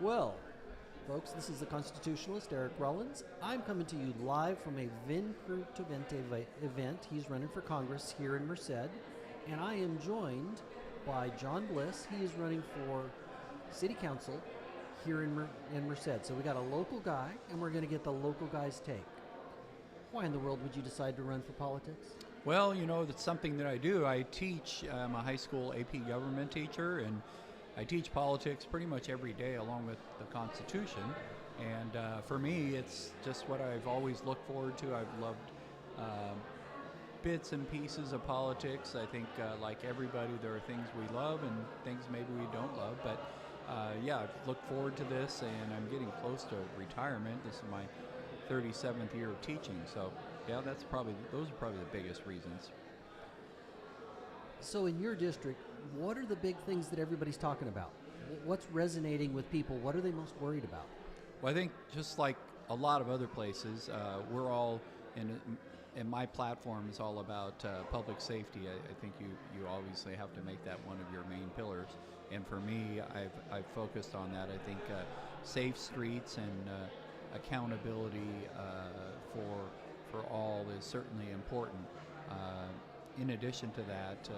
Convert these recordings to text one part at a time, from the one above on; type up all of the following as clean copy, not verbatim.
Well, folks, this is the constitutionalist Eric Rollins. I'm coming to you live from a Vin Crudvente event. He's running for Congress here in Merced, and I am joined by John Bliss. He is running for City Council here in Merced. So we got a local guy, and we're going to get the local guy's take. Why in the world would you decide to run for politics? Well, that's something that I do. I teach. I'm a high school AP government teacher, and I teach politics pretty much every day along with the Constitution. And for me, it's just what I've always looked forward to. I've loved bits and pieces of politics. I think, like everybody, there are things we love and things maybe we don't love. But yeah, I've looked forward to this, and I'm getting close to retirement. This is my 37th year of teaching. So yeah, those are probably the biggest reasons. So in your district, what are the big things that everybody's talking about? What's resonating with people? What are they most worried about? Well, I think just like a lot of other places, we're all and my platform is all about public safety. I think you obviously have to make that one of your main pillars. And for me, I've focused on that. I think safe streets and accountability for all is certainly important. In addition to that,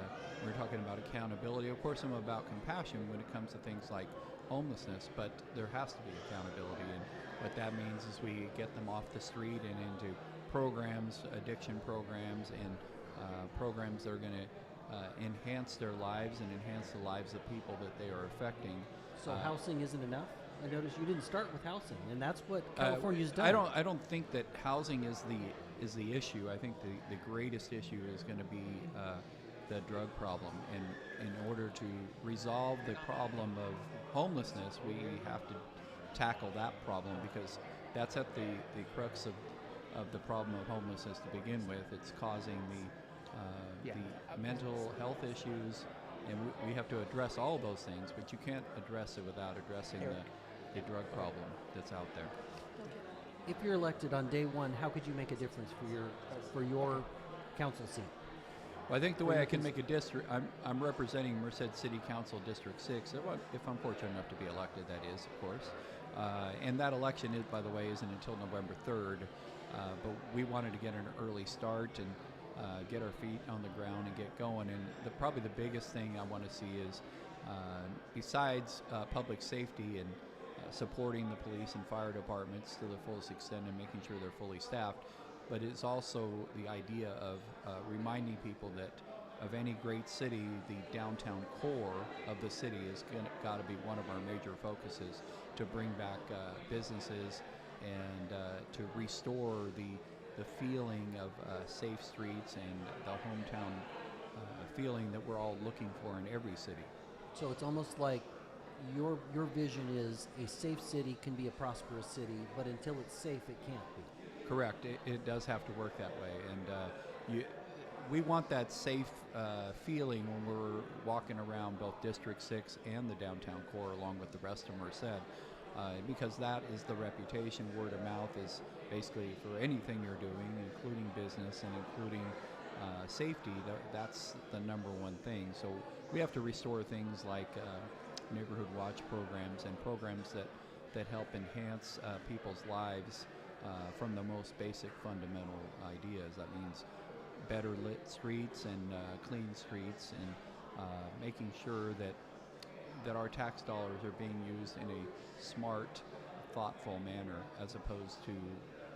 we're talking about accountability. Of course, I'm about compassion when it comes to things like homelessness, but there has to be accountability. And what that means is we get them off the street and into programs, addiction programs, and programs that are going to enhance their lives and enhance the lives of people that they are affecting. So housing isn't enough? I noticed you didn't start with housing, and that's what California's done. I don't think that housing is the issue. I think the greatest issue is going to be the drug problem. And in order to resolve the problem of homelessness, we have to tackle that problem, because that's at the crux of the problem of homelessness to begin with. It's causing the mental health issues, and we have to address all those things, but you can't address it without addressing the drug problem that's out there. If you're elected on day one, how could you make a difference for your council seat? Well, I think the way I can make a district, I'm representing Merced City Council District 6, if I'm fortunate enough to be elected, that is, of course. And that election, by the way, isn't until November 3rd, but we wanted to get an early start and get our feet on the ground and get going. And probably the biggest thing I want to see is, besides public safety and supporting the police and fire departments to the fullest extent and making sure they're fully staffed, but it's also the idea of reminding people that of any great city, the downtown core of the city is got to be one of our major focuses, to bring back businesses and to restore the feeling of safe streets and the hometown feeling that we're all looking for in every city. So it's almost like your vision is a safe city can be a prosperous city, but until it's safe, it can't be. Correct. It does have to work that way. And we want that safe feeling when we're walking around both District 6 and the downtown core along with the rest of Merced, because that is the reputation. Word of mouth is basically for anything you're doing, including business and including safety. That's the number one thing. So we have to restore things like neighborhood watch programs and programs that help enhance people's lives from the most basic fundamental ideas. That means better lit streets and clean streets, and making sure that our tax dollars are being used in a smart, thoughtful manner, as opposed to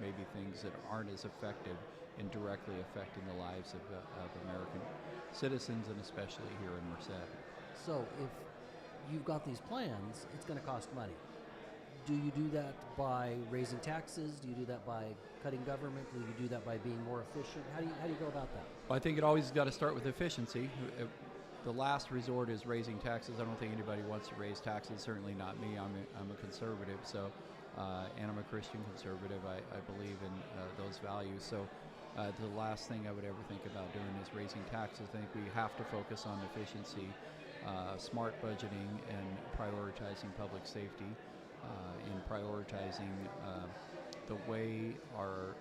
maybe things that aren't as effective in directly affecting the lives of American citizens, and especially here in Merced. So if you've got these plans, it's going to cost money. Do you do that by raising taxes? Do you do that by cutting government? Do you do that by being more efficient? How do you go about that? Well, I think it always got to start with efficiency. The last resort is raising taxes. I don't think anybody wants to raise taxes. Certainly not me. I'm a conservative, so and I'm a Christian conservative. I believe in those values. So the last thing I would ever think about doing is raising taxes. I think we have to focus on efficiency, smart budgeting, and prioritizing public safety, in prioritizing the way our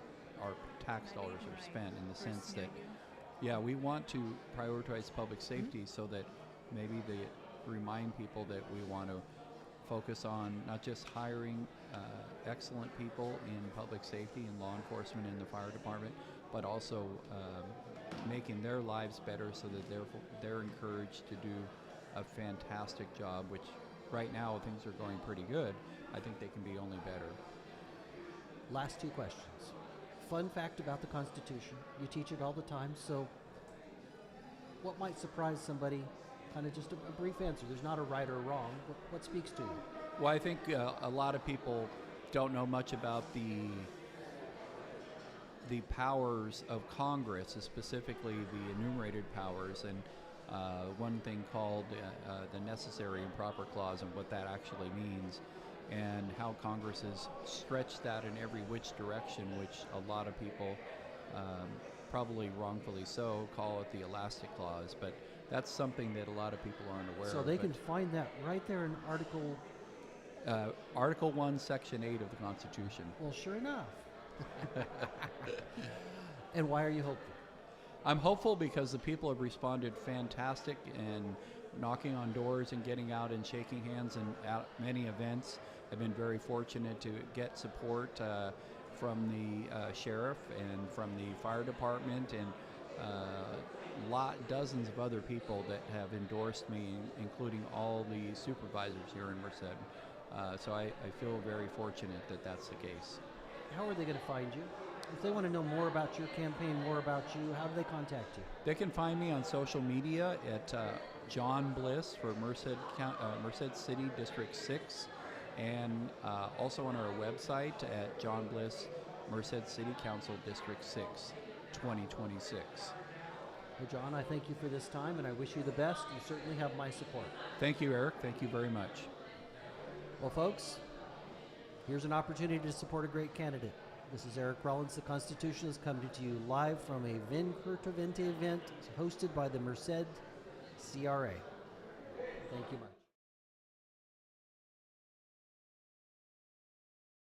tax dollars are spent, in the sense that, yeah, we want to prioritize public safety so that maybe they remind people that we want to focus on not just hiring excellent people in public safety and law enforcement in the fire department, but also making their lives better so that they're encouraged to do a fantastic job, which right now things are going pretty good. I think they can be only better. Last two questions. Fun fact about the Constitution. You teach it all the time, so what might surprise somebody? Kind of just a brief answer. There's not a right or wrong. What speaks to you? Well, I think a lot of people don't know much about the powers of Congress, specifically the enumerated powers, and one thing called the necessary and proper clause, and what that actually means, and how Congress has stretched that in every which direction, which a lot of people, probably wrongfully so, call it the elastic clause. But that's something that a lot of people aren't aware of. So they can find that right there in Article 1, Section 8 of the Constitution. Well, sure enough. And why are you hopeful? I'm hopeful because the people have responded fantastic and knocking on doors and getting out and shaking hands and at many events. I've been very fortunate to get support from the sheriff and from the fire department and dozens of other people that have endorsed me, including all the supervisors here in Merced. So I feel very fortunate that that's the case. How are they going to find you? If they want to know more about your campaign, more about you, how do they contact you? They can find me on social media at John Bliss for Merced City District 6, and also on our website at John Bliss, Merced City Council District 6, 2026. Well, John, I thank you for this time, and I wish you the best. You certainly have my support. Thank you, Eric. Thank you very much. Well, folks, here's an opportunity to support a great candidate. This is Eric Rollins, the Constitutionalist, coming to you live from a Vin Crudvente event hosted by the Merced CRA. Thank you much.